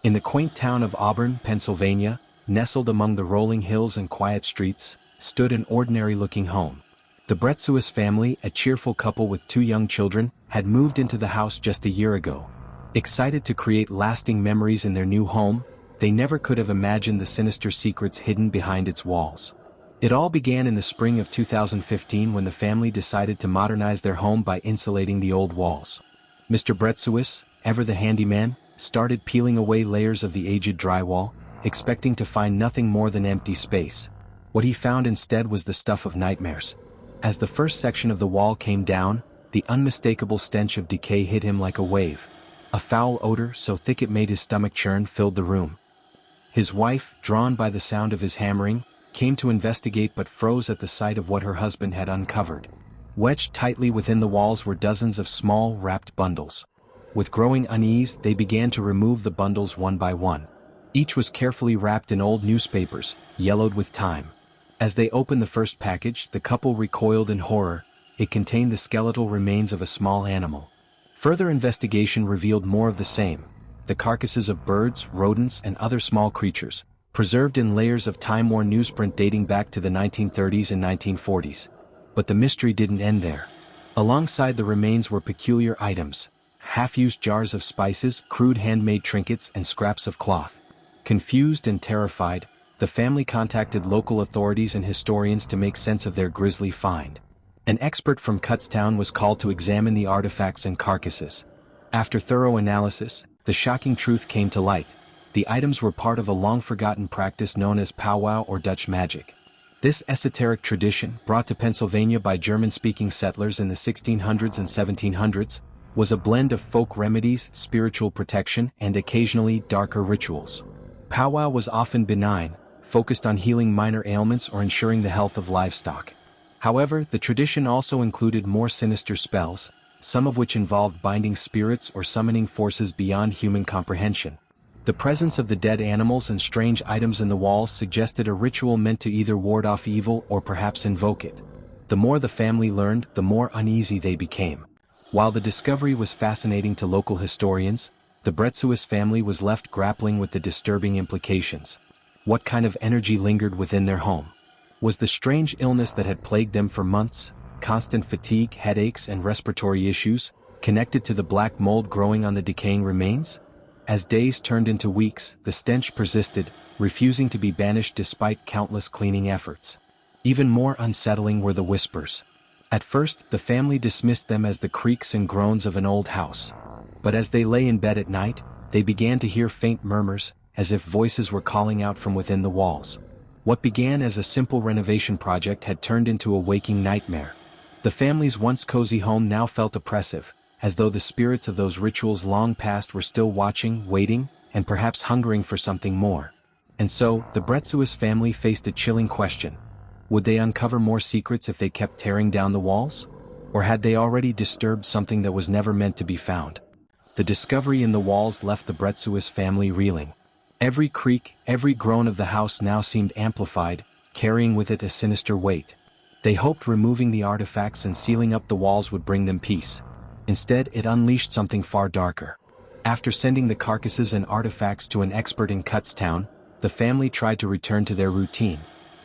In the quaint town of Auburn, Pennsylvania, nestled among the rolling hills and quiet streets, stood an ordinary-looking home. The Bretzuis family, a cheerful couple with 2 young children, had moved into the house just a year ago. Excited to create lasting memories in their new home, they never could have imagined the sinister secrets hidden behind its walls. It all began in the spring of 2015 when the family decided to modernize their home by insulating the old walls. Mr. Bretzuis, ever the handyman, started peeling away layers of the aged drywall, expecting to find nothing more than empty space. What he found instead was the stuff of nightmares. As the first section of the wall came down, the unmistakable stench of decay hit him like a wave. A foul odor so thick it made his stomach churn filled the room. His wife, drawn by the sound of his hammering, came to investigate but froze at the sight of what her husband had uncovered. Wedged tightly within the walls were dozens of small, wrapped bundles. With growing unease, they began to remove the bundles one by one. Each was carefully wrapped in old newspapers, yellowed with time. As they opened the first package, the couple recoiled in horror. It contained the skeletal remains of a small animal. Further investigation revealed more of the same: the carcasses of birds, rodents, and other small creatures, preserved in layers of time-worn newsprint dating back to the 1930s and 1940s. But the mystery didn't end there. Alongside the remains were peculiar items: half-used jars of spices, crude handmade trinkets, and scraps of cloth. Confused and terrified, the family contacted local authorities and historians to make sense of their grisly find. An expert from Kutztown was called to examine the artifacts and carcasses. After thorough analysis, the shocking truth came to light. The items were part of a long-forgotten practice known as pow-wow or Dutch magic. This esoteric tradition, brought to Pennsylvania by German-speaking settlers in the 1600s and 1700s, was a blend of folk remedies, spiritual protection, and occasionally darker rituals. Pow-wow was often benign, focused on healing minor ailments or ensuring the health of livestock. However, the tradition also included more sinister spells, some of which involved binding spirits or summoning forces beyond human comprehension. The presence of the dead animals and strange items in the walls suggested a ritual meant to either ward off evil or perhaps invoke it. The more the family learned, the more uneasy they became. While the discovery was fascinating to local historians, the Bretzuis family was left grappling with the disturbing implications. What kind of energy lingered within their home? Was the strange illness that had plagued them for months, constant fatigue, headaches, and respiratory issues, connected to the black mold growing on the decaying remains? As days turned into weeks, the stench persisted, refusing to be banished despite countless cleaning efforts. Even more unsettling were the whispers. At first, the family dismissed them as the creaks and groans of an old house. But as they lay in bed at night, they began to hear faint murmurs, as if voices were calling out from within the walls. What began as a simple renovation project had turned into a waking nightmare. The family's once cozy home now felt oppressive, as though the spirits of those rituals long past were still watching, waiting, and perhaps hungering for something more. And so, the Bretzuis family faced a chilling question. Would they uncover more secrets if they kept tearing down the walls? Or had they already disturbed something that was never meant to be found? The discovery in the walls left the Bretzuis family reeling. Every creak, every groan of the house now seemed amplified, carrying with it a sinister weight. They hoped removing the artifacts and sealing up the walls would bring them peace. Instead, it unleashed something far darker. After sending the carcasses and artifacts to an expert in Kutztown, the family tried to return to their routine.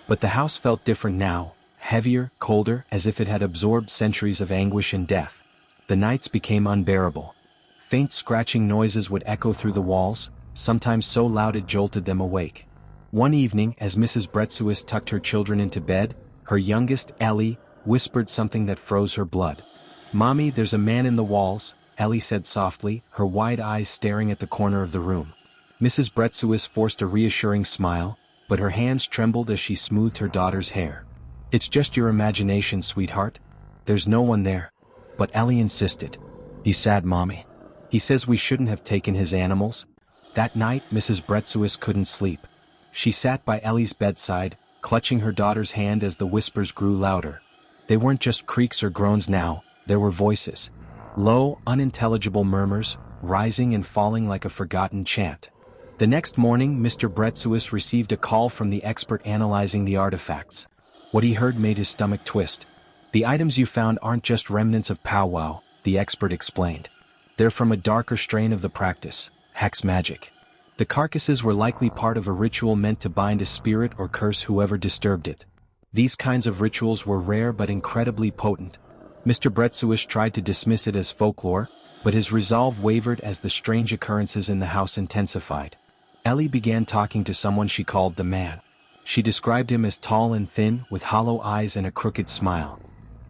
But the house felt different now, heavier, colder, as if it had absorbed centuries of anguish and death. The nights became unbearable. Faint scratching noises would echo through the walls, sometimes so loud it jolted them awake. One evening, as Mrs. Bretzuis tucked her children into bed, her youngest, Ellie, whispered something that froze her blood. "Mommy, there's a man in the walls," Ellie said softly, her wide eyes staring at the corner of the room. Mrs. Bretzuis forced a reassuring smile, but her hands trembled as she smoothed her daughter's hair. "It's just your imagination, sweetheart. There's no one there." But Ellie insisted. "He's sad, Mommy. He says we shouldn't have taken his animals." That night, Mrs. Bretzuis couldn't sleep. She sat by Ellie's bedside, clutching her daughter's hand as the whispers grew louder. They weren't just creaks or groans now, there were voices. Low, unintelligible murmurs, rising and falling like a forgotten chant. The next morning, Mr. Bretzuis received a call from the expert analyzing the artifacts. What he heard made his stomach twist. "The items you found aren't just remnants of pow-wow," the expert explained. "They're from a darker strain of the practice, hex magic. The carcasses were likely part of a ritual meant to bind a spirit or curse whoever disturbed it. These kinds of rituals were rare but incredibly potent. Mr. Bretzuis tried to dismiss it as folklore, but his resolve wavered as the strange occurrences in the house intensified. Ellie began talking to someone she called the man. She described him as tall and thin, with hollow eyes and a crooked smile.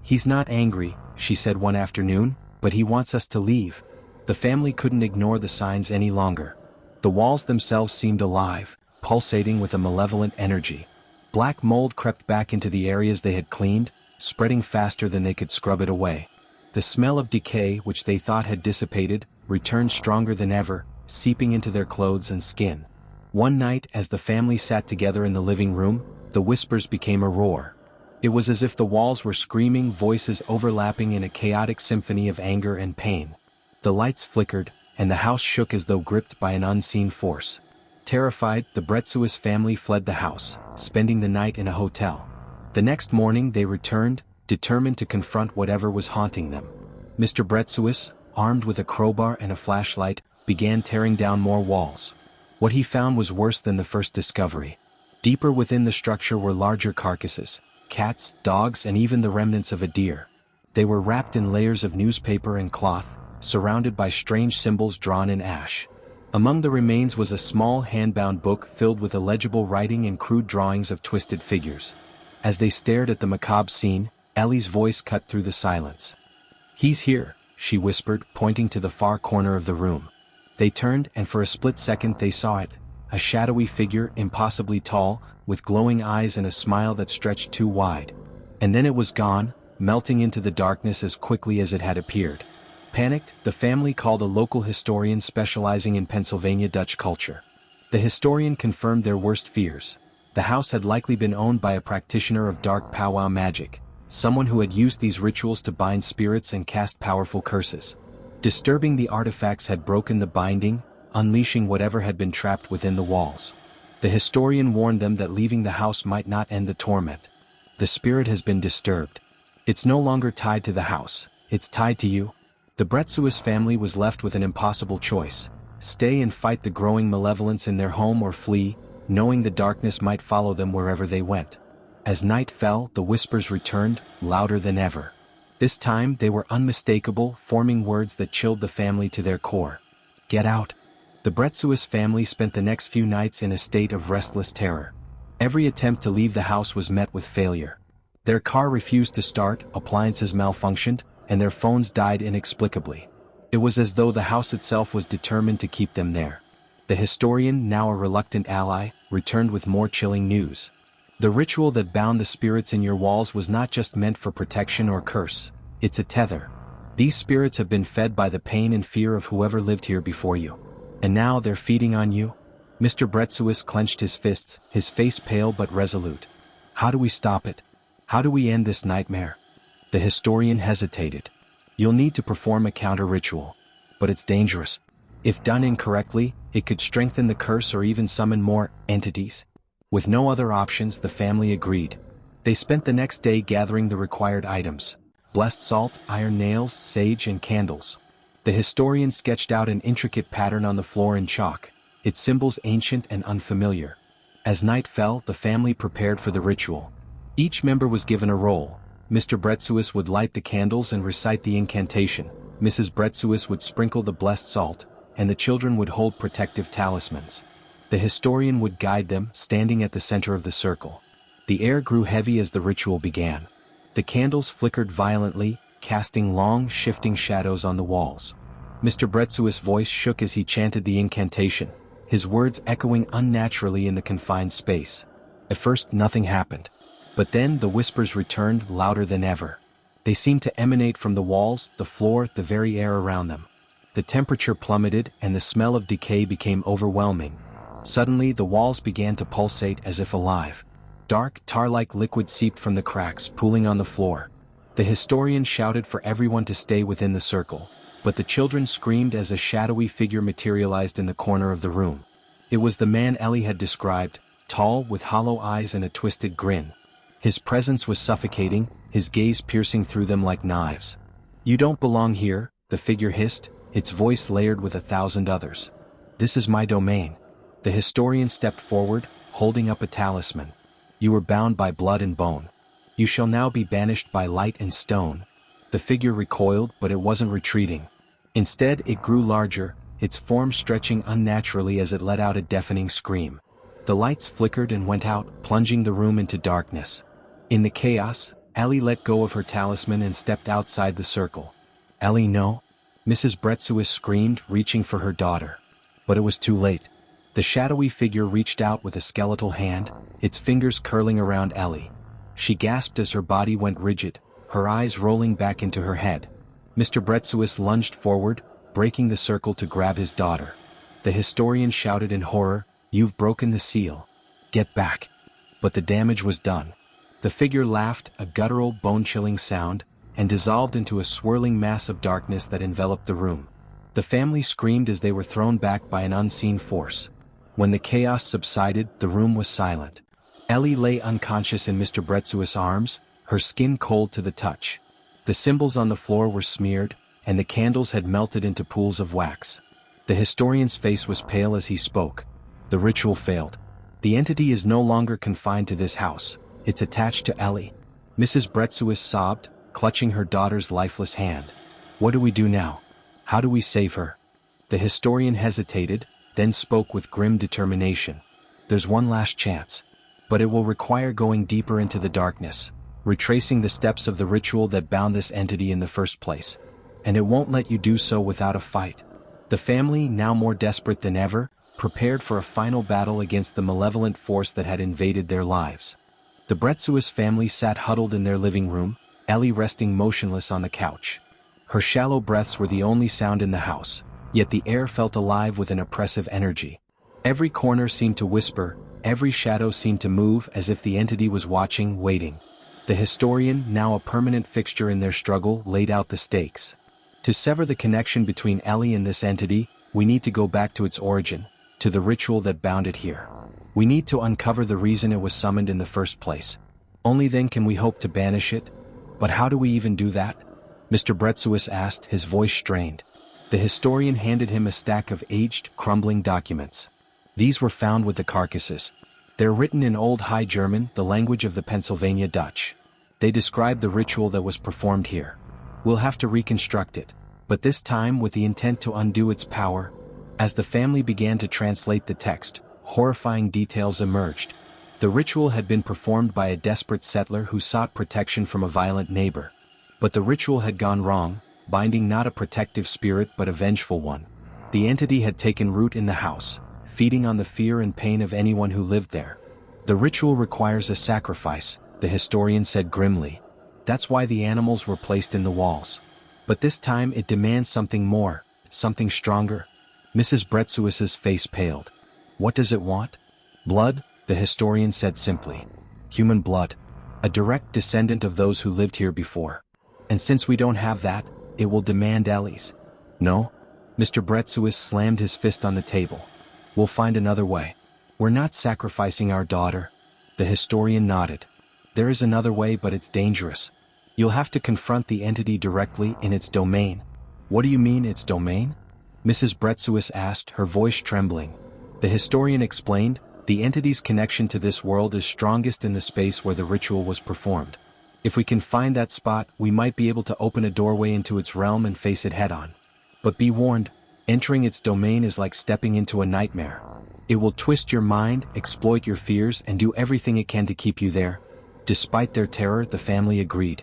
"He's not angry," she said one afternoon, "but he wants us to leave." The family couldn't ignore the signs any longer. The walls themselves seemed alive, pulsating with a malevolent energy. Black mold crept back into the areas they had cleaned, spreading faster than they could scrub it away. The smell of decay, which they thought had dissipated, returned stronger than ever, seeping into their clothes and skin. One night, as the family sat together in the living room, the whispers became a roar. It was as if the walls were screaming, voices overlapping in a chaotic symphony of anger and pain. The lights flickered, and the house shook as though gripped by an unseen force. Terrified, the Bretzuis family fled the house, spending the night in a hotel. The next morning they returned, determined to confront whatever was haunting them. Mr. Bretzuis, armed with a crowbar and a flashlight, began tearing down more walls. What he found was worse than the first discovery. Deeper within the structure were larger carcasses, cats, dogs, and even the remnants of a deer. They were wrapped in layers of newspaper and cloth, surrounded by strange symbols drawn in ash. Among the remains was a small hand-bound book filled with illegible writing and crude drawings of twisted figures. As they stared at the macabre scene, Ellie's voice cut through the silence. "He's here," she whispered, pointing to the far corner of the room. They turned, and for a split second they saw it, a shadowy figure, impossibly tall, with glowing eyes and a smile that stretched too wide. And then it was gone, melting into the darkness as quickly as it had appeared. Panicked, the family called a local historian specializing in Pennsylvania Dutch culture. The historian confirmed their worst fears. The house had likely been owned by a practitioner of dark pow-wow magic, someone who had used these rituals to bind spirits and cast powerful curses. Disturbing the artifacts had broken the binding, unleashing whatever had been trapped within the walls. The historian warned them that leaving the house might not end the torment. "The spirit has been disturbed. It's no longer tied to the house, it's tied to you." The Bretzuis family was left with an impossible choice: stay and fight the growing malevolence in their home or flee, knowing the darkness might follow them wherever they went. As night fell, the whispers returned, louder than ever. This time they were unmistakable, forming words that chilled the family to their core. "Get out." The Bretzuis family spent the next few nights in a state of restless terror. Every attempt to leave the house was met with failure. Their car refused to start, appliances malfunctioned, and their phones died inexplicably. It was as though the house itself was determined to keep them there. The historian, now a reluctant ally, returned with more chilling news. The ritual that bound the spirits in your walls was not just meant for protection or curse, it's a tether. These spirits have been fed by the pain and fear of whoever lived here before you. And now they're feeding on you? Mr. Bretzuis clenched his fists, his face pale but resolute. "How do we stop it? How do we end this nightmare?" The historian hesitated. "You'll need to perform a counter-ritual. But it's dangerous. If done incorrectly, it could strengthen the curse or even summon more entities." With no other options, the family agreed. They spent the next day gathering the required items: blessed salt, iron nails, sage, and candles. The historian sketched out an intricate pattern on the floor in chalk, its symbols ancient and unfamiliar. As night fell, the family prepared for the ritual. Each member was given a role. Mr. Bretzuis would light the candles and recite the incantation, Mrs. Bretzuis would sprinkle the blessed salt, and the children would hold protective talismans. The historian would guide them, standing at the center of the circle. The air grew heavy as the ritual began. The candles flickered violently, casting long, shifting shadows on the walls. Mr. Bretzuis' voice shook as he chanted the incantation, his words echoing unnaturally in the confined space. At first, nothing happened. But then the whispers returned, louder than ever. They seemed to emanate from the walls, the floor, the very air around them. The temperature plummeted, and the smell of decay became overwhelming. Suddenly, the walls began to pulsate as if alive. Dark, tar-like liquid seeped from the cracks, pooling on the floor. The historian shouted for everyone to stay within the circle, but the children screamed as a shadowy figure materialized in the corner of the room. It was the man Ellie had described, tall, with hollow eyes and a twisted grin. His presence was suffocating, his gaze piercing through them like knives. "You don't belong here," the figure hissed, its voice layered with 1,000 others. "This is my domain. The historian stepped forward, holding up a talisman. You were bound by blood and bone. You shall now be banished by light and stone. The figure recoiled, but it wasn't retreating. Instead, it grew larger, its form stretching unnaturally as it let out a deafening scream. The lights flickered and went out, plunging the room into darkness. In the chaos, Ellie let go of her talisman and stepped outside the circle. "Ellie, no!" Mrs. Bretzuis screamed, reaching for her daughter. But it was too late. The shadowy figure reached out with a skeletal hand, its fingers curling around Ellie. She gasped as her body went rigid, her eyes rolling back into her head. Mr. Bretzuis lunged forward, breaking the circle to grab his daughter. The historian shouted in horror, "You've broken the seal. Get back." But the damage was done. The figure laughed, a guttural, bone-chilling sound, and dissolved into a swirling mass of darkness that enveloped the room. The family screamed as they were thrown back by an unseen force. When the chaos subsided, the room was silent. Ellie lay unconscious in Mr. Bretzuis' arms, her skin cold to the touch. The symbols on the floor were smeared, and the candles had melted into pools of wax. The historian's face was pale as he spoke. The ritual failed. The entity is no longer confined to this house. It's attached to Ellie. Mrs. Bretzuis sobbed, clutching her daughter's lifeless hand. "What do we do now? How do we save her?" The historian hesitated, then spoke with grim determination. "There's one last chance. But it will require going deeper into the darkness, retracing the steps of the ritual that bound this entity in the first place. And it won't let you do so without a fight." The family, now more desperate than ever, prepared for a final battle against the malevolent force that had invaded their lives. The Bretzuis family sat huddled in their living room, Ellie resting motionless on the couch. Her shallow breaths were the only sound in the house, yet the air felt alive with an oppressive energy. Every corner seemed to whisper, every shadow seemed to move as if the entity was watching, waiting. The historian, now a permanent fixture in their struggle, laid out the stakes. To sever the connection between Ellie and this entity, we need to go back to its origin, to the ritual that bound it here. We need to uncover the reason it was summoned in the first place. Only then can we hope to banish it. But how do we even do that? Mr. Bretzuis asked, his voice strained. The historian handed him a stack of aged, crumbling documents. These were found with the carcasses. They're written in Old High German, the language of the Pennsylvania Dutch. They describe the ritual that was performed here. We'll have to reconstruct it, but this time with the intent to undo its power. As the family began to translate the text, horrifying details emerged. The ritual had been performed by a desperate settler who sought protection from a violent neighbor. But the ritual had gone wrong, binding not a protective spirit but a vengeful one. The entity had taken root in the house, feeding on the fear and pain of anyone who lived there. "The ritual requires a sacrifice," the historian said grimly. "That's why the animals were placed in the walls. But this time it demands something more, something stronger." Mrs. Bretzuis's face paled. "What does it want?" "Blood," the historian said simply. "Human blood. A direct descendant of those who lived here before. And since we don't have that, it will demand Ellie's." "No?" Mr. Bretzuis slammed his fist on the table. "We'll find another way. We're not sacrificing our daughter." The historian nodded. "There is another way, but it's dangerous. You'll have to confront the entity directly in its domain." "What do you mean, its domain?" Mrs. Bretzuis asked, her voice trembling. The historian explained, "The entity's connection to this world is strongest in the space where the ritual was performed. If we can find that spot, we might be able to open a doorway into its realm and face it head-on. But be warned, entering its domain is like stepping into a nightmare. It will twist your mind, exploit your fears, and do everything it can to keep you there." Despite their terror, the family agreed.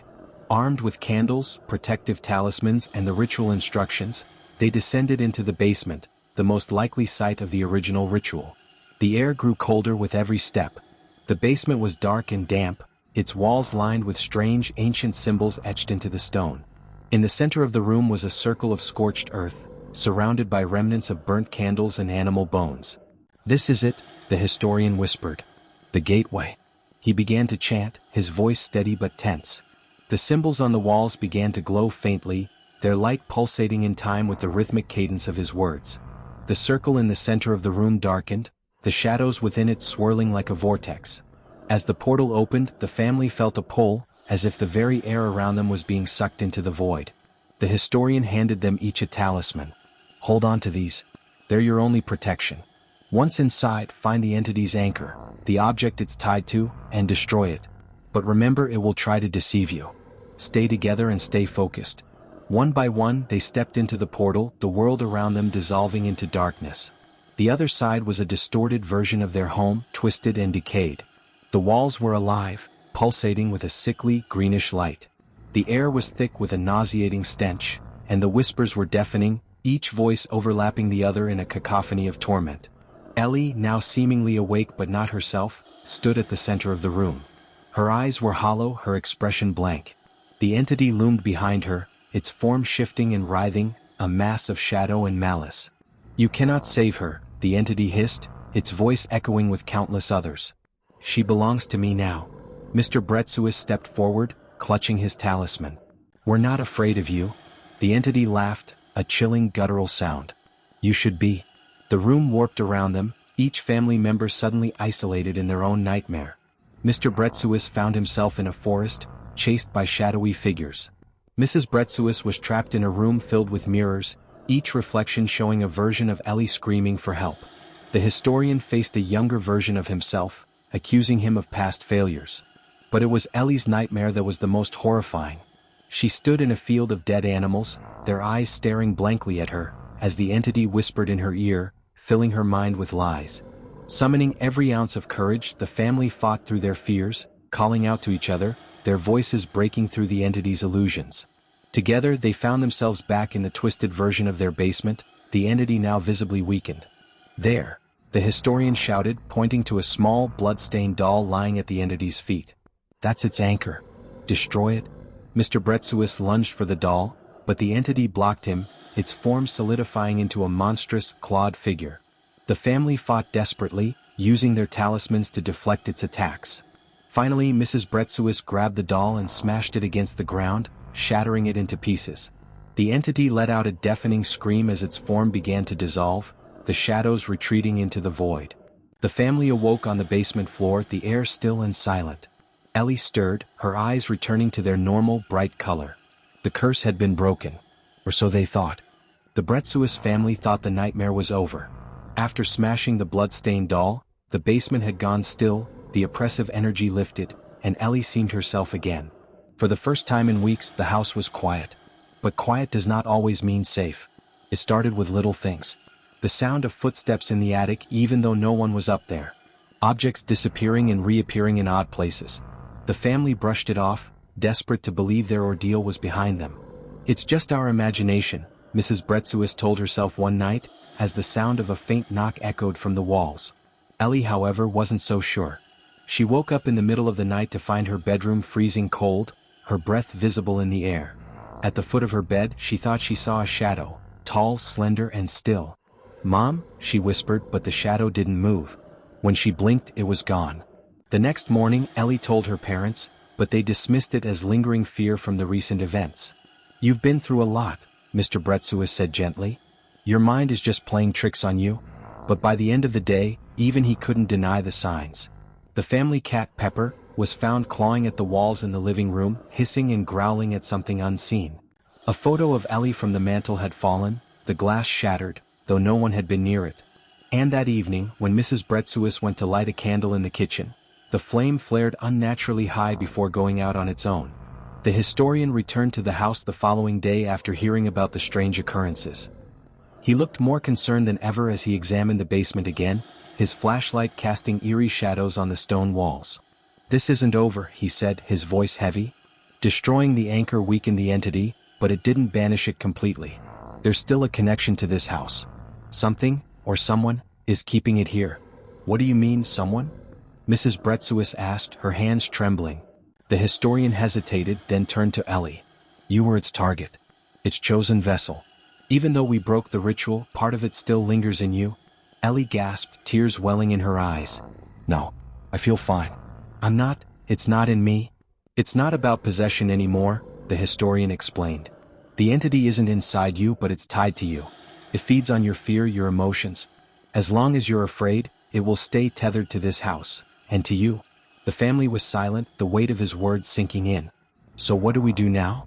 Armed with candles, protective talismans, and the ritual instructions, they descended into the basement, the most likely site of the original ritual. The air grew colder with every step. The basement was dark and damp, its walls lined with strange, ancient symbols etched into the stone. In the center of the room was a circle of scorched earth, surrounded by remnants of burnt candles and animal bones. "This is it," the historian whispered. "The gateway." He began to chant, his voice steady but tense. The symbols on the walls began to glow faintly, their light pulsating in time with the rhythmic cadence of his words. The circle in the center of the room darkened, the shadows within it swirling like a vortex. As the portal opened, the family felt a pull, as if the very air around them was being sucked into the void. The historian handed them each a talisman. "Hold on to these. They're your only protection. Once inside, find the entity's anchor, the object it's tied to, and destroy it. But remember, it will try to deceive you. Stay together and stay focused. One by one, they stepped into the portal, the world around them dissolving into darkness. The other side was a distorted version of their home, twisted and decayed. The walls were alive, pulsating with a sickly, greenish light. The air was thick with a nauseating stench, and the whispers were deafening, each voice overlapping the other in a cacophony of torment. Ellie, now seemingly awake but not herself, stood at the center of the room. Her eyes were hollow, her expression blank. The entity loomed behind her, its form shifting and writhing, a mass of shadow and malice. "You cannot save her," the entity hissed, its voice echoing with countless others. "She belongs to me now." Mr. Bretzuis stepped forward, clutching his talisman. "We're not afraid of you." The entity laughed, a chilling guttural sound. "You should be." The room warped around them, each family member suddenly isolated in their own nightmare. Mr. Bretzuis found himself in a forest, chased by shadowy figures. Mrs. Bretzuis was trapped in a room filled with mirrors, each reflection showing a version of Ellie screaming for help. The historian faced a younger version of himself, accusing him of past failures. But it was Ellie's nightmare that was the most horrifying. She stood in a field of dead animals, their eyes staring blankly at her, as the entity whispered in her ear, filling her mind with lies. Summoning every ounce of courage, the family fought through their fears, calling out to each other, their voices breaking through the entity's illusions. Together, they found themselves back in the twisted version of their basement, the entity now visibly weakened. "There!" the historian shouted, pointing to a small, blood-stained doll lying at the entity's feet. "That's its anchor. Destroy it." Mr. Bretzuis lunged for the doll, but the entity blocked him, its form solidifying into a monstrous, clawed figure. The family fought desperately, using their talismans to deflect its attacks. Finally, Mrs. Bretzuis grabbed the doll and smashed it against the ground, shattering it into pieces. The entity let out a deafening scream as its form began to dissolve, the shadows retreating into the void. The family awoke on the basement floor, the air still and silent. Ellie stirred, her eyes returning to their normal, bright color. The curse had been broken. Or so they thought. The Bretzuis family thought the nightmare was over. After smashing the blood-stained doll, the basement had gone still, the oppressive energy lifted, and Ellie seemed herself again. For the first time in weeks, the house was quiet. But quiet does not always mean safe. It started with little things. The sound of footsteps in the attic even though no one was up there. Objects disappearing and reappearing in odd places. The family brushed it off, desperate to believe their ordeal was behind them. "It's just our imagination," Mrs. Bretzuis told herself one night, as the sound of a faint knock echoed from the walls. Ellie, however, wasn't so sure. She woke up in the middle of the night to find her bedroom freezing cold, her breath visible in the air. At the foot of her bed, she thought she saw a shadow, tall, slender, and still. "Mom," she whispered, but the shadow didn't move. When she blinked, it was gone. The next morning, Ellie told her parents, but they dismissed it as lingering fear from the recent events. "You've been through a lot," Mr. Bretzuis said gently. "Your mind is just playing tricks on you." But by the end of the day, even he couldn't deny the signs. The family cat, Pepper, was found clawing at the walls in the living room, hissing and growling at something unseen. A photo of Ellie from the mantel had fallen, the glass shattered, though no one had been near it. And that evening, when Mrs. Bretzuis went to light a candle in the kitchen, the flame flared unnaturally high before going out on its own. The historian returned to the house the following day after hearing about the strange occurrences. He looked more concerned than ever as he examined the basement again, his flashlight casting eerie shadows on the stone walls. "This isn't over," he said, his voice heavy. "Destroying the anchor weakened the entity, but it didn't banish it completely. There's still a connection to this house. Something, or someone, is keeping it here." "What do you mean, someone?" Mrs. Bretzuis asked, her hands trembling. The historian hesitated, then turned to Ellie. "You were its target. Its chosen vessel. Even though we broke the ritual, part of it still lingers in you." Ellie gasped, tears welling in her eyes. "No, I feel fine. It's not in me." "It's not about possession anymore," the historian explained. "The entity isn't inside you, but it's tied to you. It feeds on your fear, your emotions. As long as you're afraid, it will stay tethered to this house, and to you." The family was silent, the weight of his words sinking in. "So what do we do now?"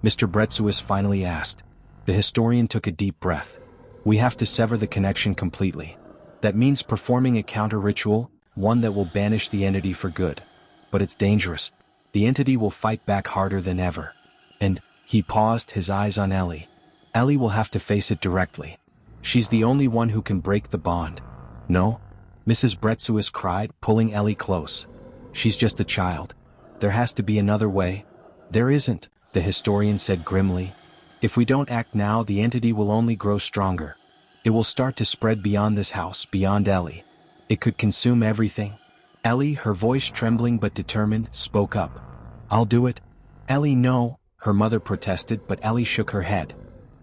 Mr. Bretzuis finally asked. The historian took a deep breath. "We have to sever the connection completely. That means performing a counter-ritual, one that will banish the entity for good. But it's dangerous. The entity will fight back harder than ever. And, he paused, his eyes on Ellie. Ellie will have to face it directly. She's the only one who can break the bond. No? Mrs. Bretzuis cried, pulling Ellie close. She's just a child. There has to be another way. There isn't, the historian said grimly. If we don't act now, the entity will only grow stronger. It will start to spread beyond this house, beyond Ellie. It could consume everything. Ellie, her voice trembling but determined, spoke up. I'll do it. Ellie, no, her mother protested, but Ellie shook her head.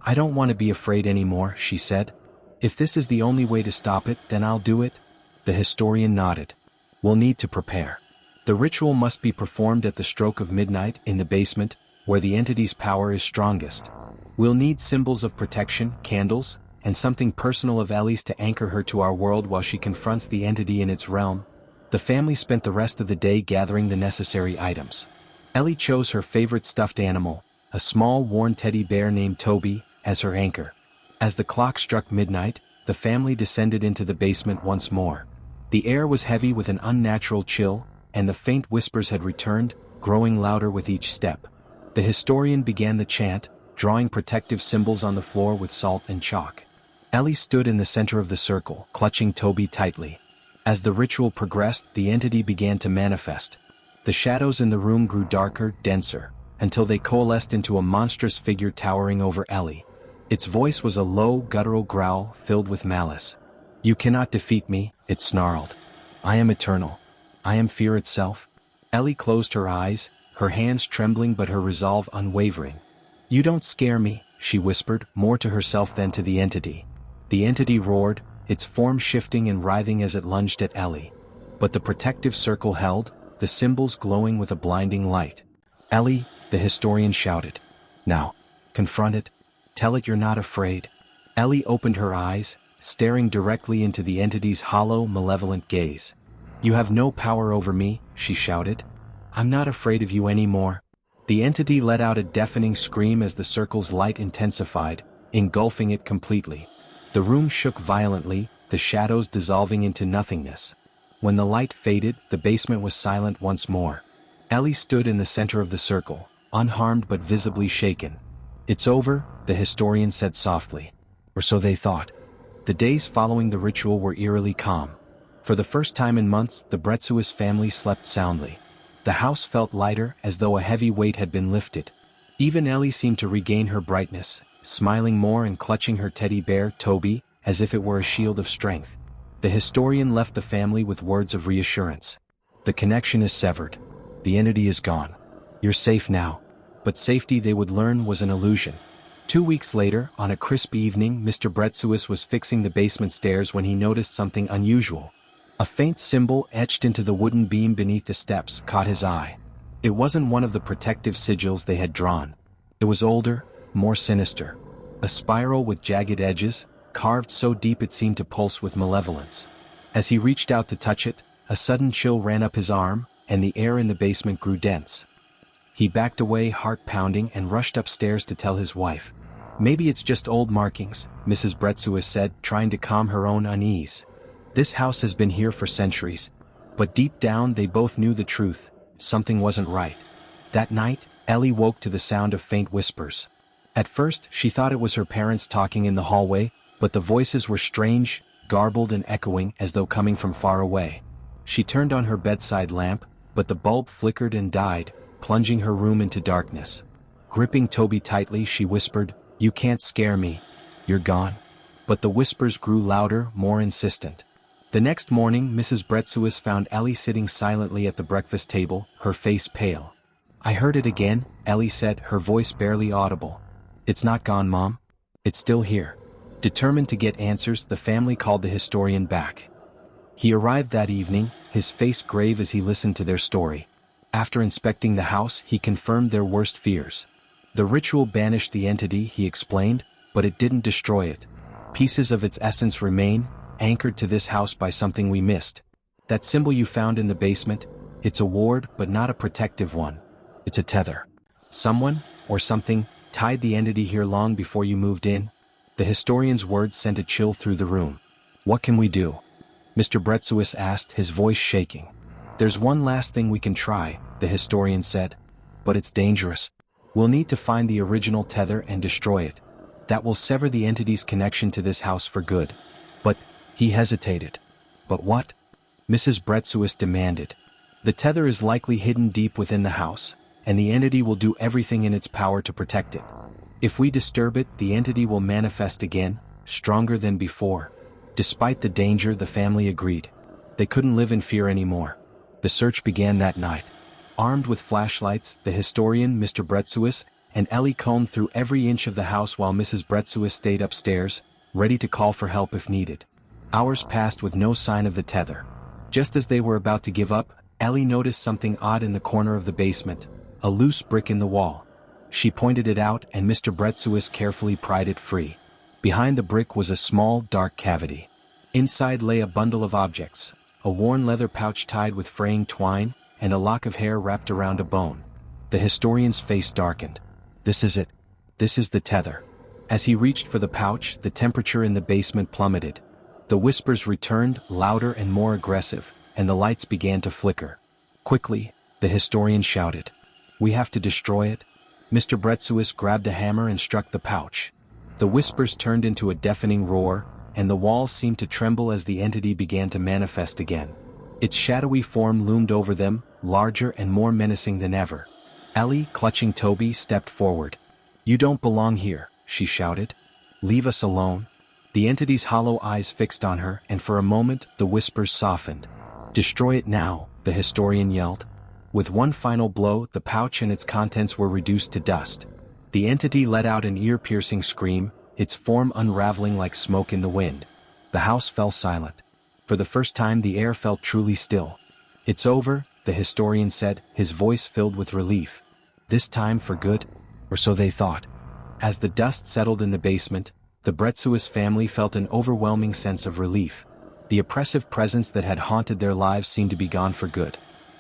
I don't want to be afraid anymore, she said. If this is the only way to stop it, then I'll do it. The historian nodded. We'll need to prepare. The ritual must be performed at the stroke of midnight in the basement, where the entity's power is strongest. We'll need symbols of protection, candles, and something personal of Ellie's to anchor her to our world while she confronts the entity in its realm. The family spent the rest of the day gathering the necessary items. Ellie chose her favorite stuffed animal, a small worn teddy bear named Toby, as her anchor. As the clock struck midnight, the family descended into the basement once more. The air was heavy with an unnatural chill, and the faint whispers had returned, growing louder with each step. The historian began the chant, drawing protective symbols on the floor with salt and chalk. Ellie stood in the center of the circle, clutching Toby tightly. As the ritual progressed, the entity began to manifest. The shadows in the room grew darker, denser, until they coalesced into a monstrous figure towering over Ellie. Its voice was a low, guttural growl filled with malice. You cannot defeat me, it snarled. I am eternal. I am fear itself. Ellie closed her eyes, her hands trembling but her resolve unwavering. You don't scare me, she whispered, more to herself than to the entity. The entity roared, its form shifting and writhing as it lunged at Ellie. But the protective circle held, the symbols glowing with a blinding light. Ellie, the historian shouted. Now, confront it. Tell it you're not afraid. Ellie opened her eyes, staring directly into the entity's hollow, malevolent gaze. You have no power over me, she shouted. I'm not afraid of you anymore. The entity let out a deafening scream as the circle's light intensified, engulfing it completely. The room shook violently, the shadows dissolving into nothingness. When the light faded, the basement was silent once more. Ellie stood in the center of the circle, unharmed but visibly shaken. It's over, the historian said softly. Or so they thought. The days following the ritual were eerily calm. For the first time in months, the Bretzuis family slept soundly. The house felt lighter, as though a heavy weight had been lifted. Even Ellie seemed to regain her brightness, smiling more and clutching her teddy bear, Toby, as if it were a shield of strength. The historian left the family with words of reassurance. The connection is severed. The entity is gone. You're safe now. But safety, they would learn, was an illusion. 2 weeks later, on a crisp evening, Mr. Bretzuis was fixing the basement stairs when he noticed something unusual. A faint symbol etched into the wooden beam beneath the steps caught his eye. It wasn't one of the protective sigils they had drawn. It was older, more sinister. A spiral with jagged edges, carved so deep it seemed to pulse with malevolence. As he reached out to touch it, a sudden chill ran up his arm, and the air in the basement grew dense. He backed away, heart pounding, and rushed upstairs to tell his wife. Maybe it's just old markings, Mrs. Bretzuis said, trying to calm her own unease. This house has been here for centuries. But deep down they both knew the truth. Something wasn't right. That night, Ellie woke to the sound of faint whispers. At first, she thought it was her parents talking in the hallway, but the voices were strange, garbled and echoing as though coming from far away. She turned on her bedside lamp, but the bulb flickered and died, plunging her room into darkness. Gripping Toby tightly, she whispered, You can't scare me. You're gone. But the whispers grew louder, more insistent. The next morning, Mrs. Bretzuis found Ellie sitting silently at the breakfast table, her face pale. I heard it again, Ellie said, her voice barely audible. It's not gone, Mom. It's still here. Determined to get answers, the family called the historian back. He arrived that evening, his face grave as he listened to their story. After inspecting the house, he confirmed their worst fears. The ritual banished the entity, he explained, but it didn't destroy it. Pieces of its essence remain, anchored to this house by something we missed. That symbol you found in the basement, it's a ward, but not a protective one. It's a tether. Someone, or something, tied the entity here long before you moved in. The historian's words sent a chill through the room. What can we do? Mr. Bretzuis asked, his voice shaking. There's one last thing we can try, the historian said. But it's dangerous. We'll need to find the original tether and destroy it. That will sever the entity's connection to this house for good. But, he hesitated. But what? Mrs. Bretzuis demanded. The tether is likely hidden deep within the house, and the entity will do everything in its power to protect it. If we disturb it, the entity will manifest again, stronger than before. Despite the danger, the family agreed. They couldn't live in fear anymore. The search began that night. Armed with flashlights, the historian, Mr. Bretzuis, and Ellie combed through every inch of the house while Mrs. Bretzuis stayed upstairs, ready to call for help if needed. Hours passed with no sign of the tether. Just as they were about to give up, Ellie noticed something odd in the corner of the basement, a loose brick in the wall. She pointed it out and Mr. Bretzuis carefully pried it free. Behind the brick was a small, dark cavity. Inside lay a bundle of objects, a worn leather pouch tied with fraying twine, and a lock of hair wrapped around a bone. The historian's face darkened. This is it. This is the tether. As he reached for the pouch, the temperature in the basement plummeted. The whispers returned, louder and more aggressive, and the lights began to flicker. Quickly, the historian shouted. We have to destroy it. Mr. Bretzuis grabbed a hammer and struck the pouch. The whispers turned into a deafening roar, and the walls seemed to tremble as the entity began to manifest again. Its shadowy form loomed over them, larger and more menacing than ever. Ellie, clutching Toby, stepped forward. You don't belong here, she shouted. Leave us alone. The entity's hollow eyes fixed on her, and for a moment, the whispers softened. Destroy it now, the historian yelled. With one final blow, the pouch and its contents were reduced to dust. The entity let out an ear-piercing scream, its form unraveling like smoke in the wind. The house fell silent. For the first time, the air felt truly still. It's over, the historian said, his voice filled with relief. This time for good? Or so they thought. As the dust settled in the basement, the Bretzuis family felt an overwhelming sense of relief. The oppressive presence that had haunted their lives seemed to be gone for good.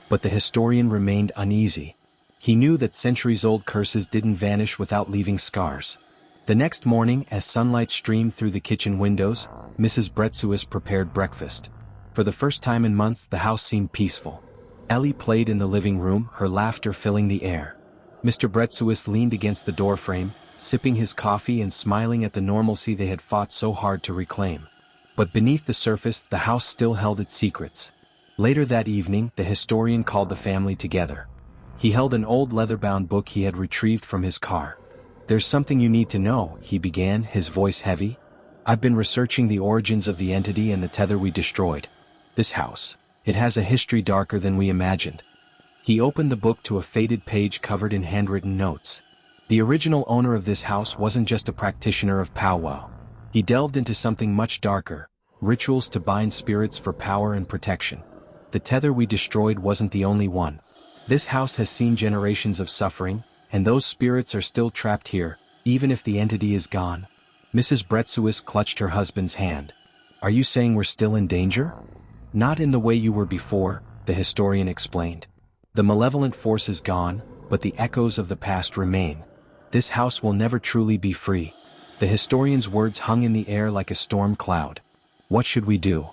But the historian remained uneasy. He knew that centuries-old curses didn't vanish without leaving scars. The next morning, as sunlight streamed through the kitchen windows, Mrs. Bretzuis prepared breakfast. For the first time in months, the house seemed peaceful. Ellie played in the living room, her laughter filling the air. Mr. Bretzuis leaned against the doorframe, sipping his coffee and smiling at the normalcy they had fought so hard to reclaim. But beneath the surface, the house still held its secrets. Later that evening, the historian called the family together. He held an old leather-bound book he had retrieved from his car. There's something you need to know, he began, his voice heavy. I've been researching the origins of the entity and the tether we destroyed. This house, it has a history darker than we imagined. He opened the book to a faded page covered in handwritten notes. The original owner of this house wasn't just a practitioner of pow-wow. He delved into something much darker, rituals to bind spirits for power and protection. The tether we destroyed wasn't the only one. This house has seen generations of suffering, and those spirits are still trapped here, even if the entity is gone. Mrs. Bretzuis clutched her husband's hand. Are you saying we're still in danger? Not in the way you were before, the historian explained. The malevolent force is gone, but the echoes of the past remain. This house will never truly be free. The historian's words hung in the air like a storm cloud. What should we do?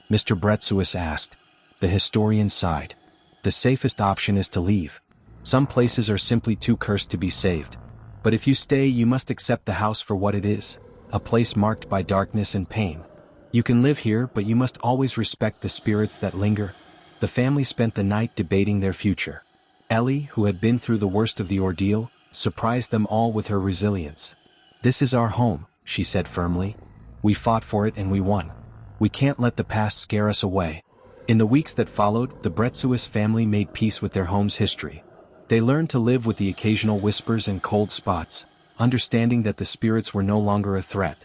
Mr. Bretzuis asked. The historian sighed. The safest option is to leave. Some places are simply too cursed to be saved. But if you stay, you must accept the house for what it is, a place marked by darkness and pain. You can live here, but you must always respect the spirits that linger. The family spent the night debating their future. Ellie, who had been through the worst of the ordeal, surprised them all with her resilience. This is our home, she said firmly. We fought for it and we won. We can't let the past scare us away. In the weeks that followed, the Bretzuis family made peace with their home's history. They learned to live with the occasional whispers and cold spots, understanding that the spirits were no longer a threat.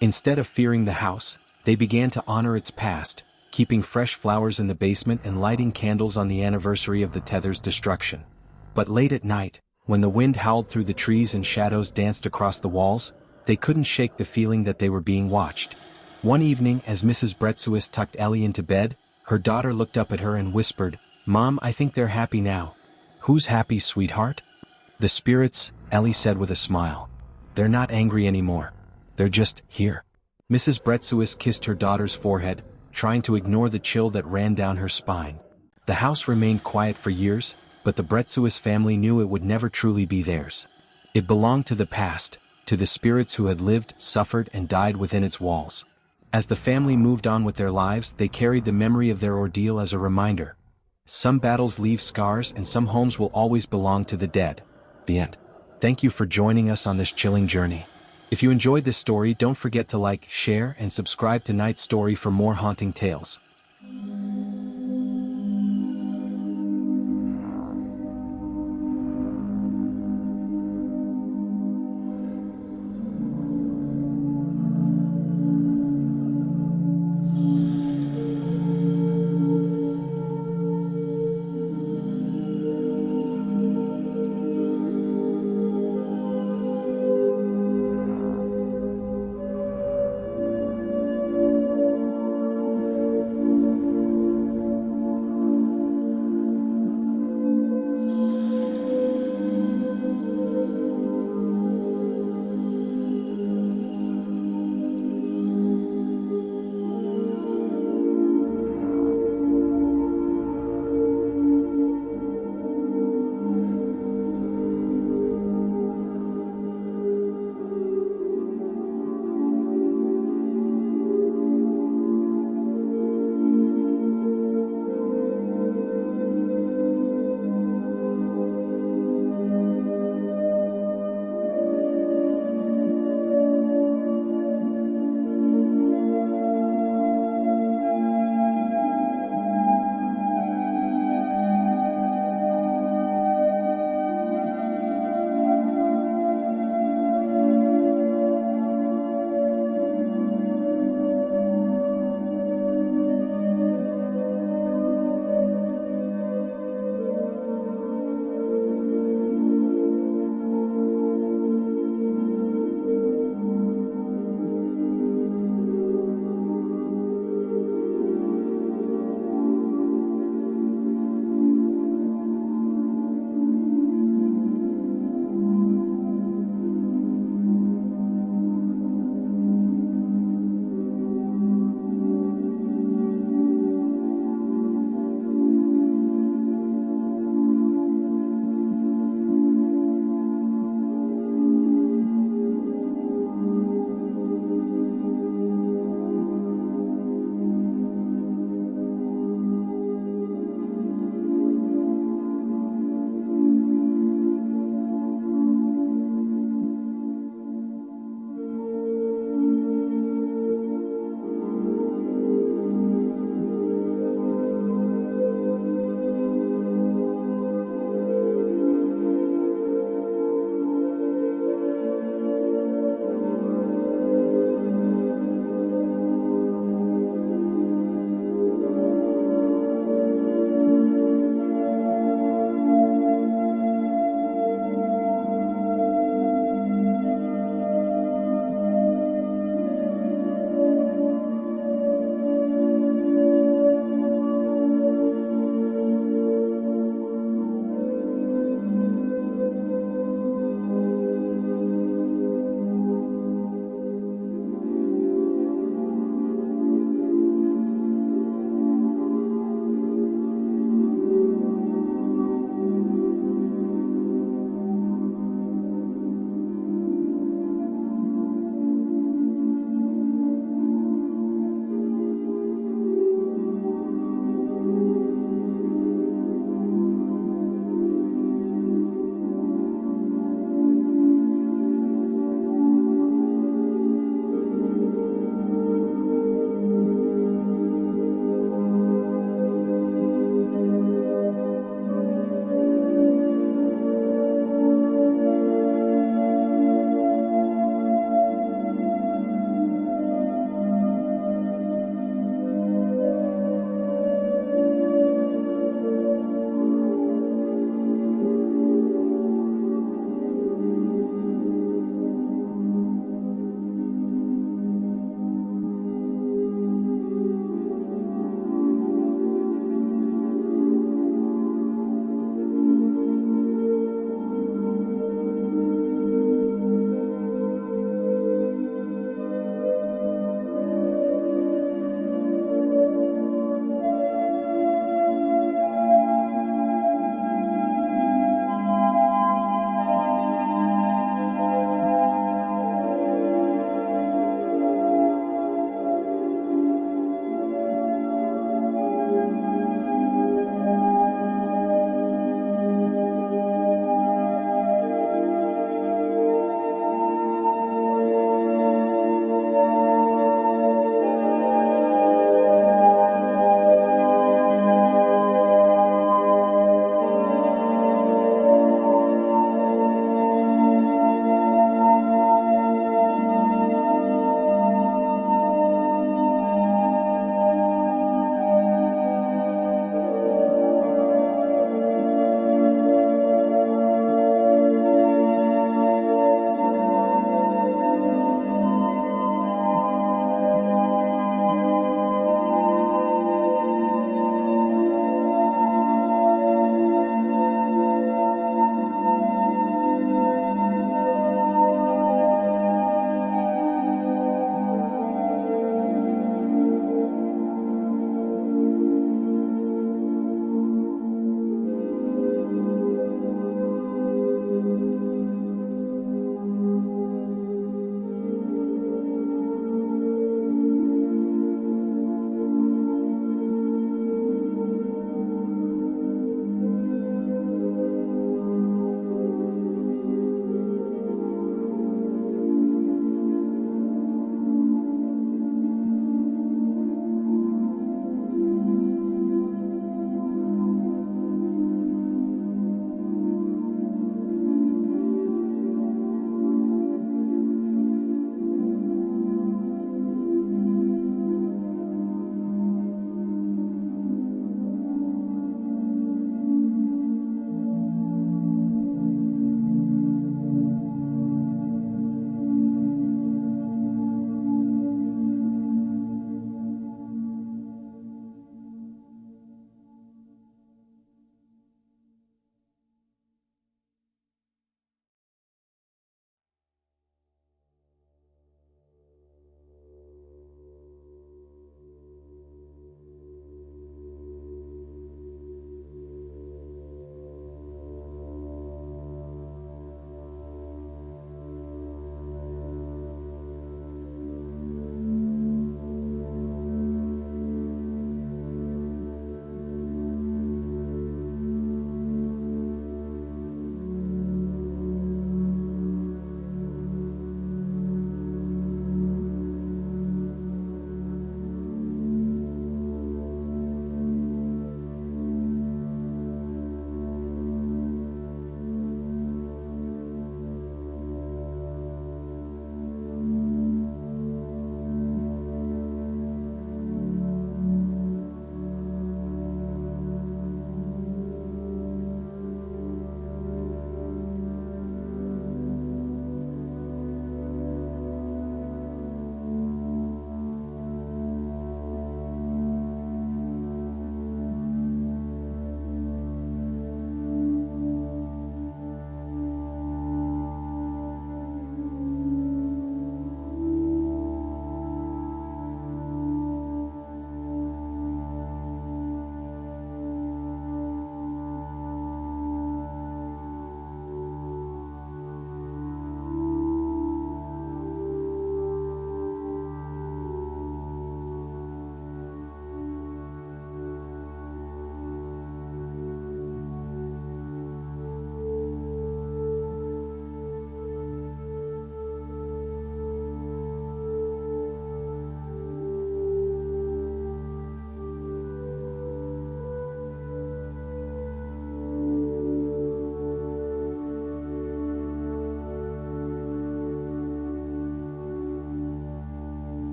Instead of fearing the house, they began to honor its past, keeping fresh flowers in the basement and lighting candles on the anniversary of the tether's destruction. But late at night, when the wind howled through the trees and shadows danced across the walls, they couldn't shake the feeling that they were being watched. One evening, as Mrs. Bretzuis tucked Ellie into bed, her daughter looked up at her and whispered, "Mom, I think they're happy now." "Who's happy, sweetheart?" "The spirits," Ellie said with a smile. "They're not angry anymore. They're just here." Mrs. Bretzuis kissed her daughter's forehead, trying to ignore the chill that ran down her spine. The house remained quiet for years, but the Bretzuis family knew it would never truly be theirs. It belonged to the past, to the spirits who had lived, suffered, and died within its walls. As the family moved on with their lives, they carried the memory of their ordeal as a reminder. Some battles leave scars and some homes will always belong to the dead. The end. Thank you for joining us on this chilling journey. If you enjoyed this story, don't forget to like, share, and subscribe to Night Story for more haunting tales.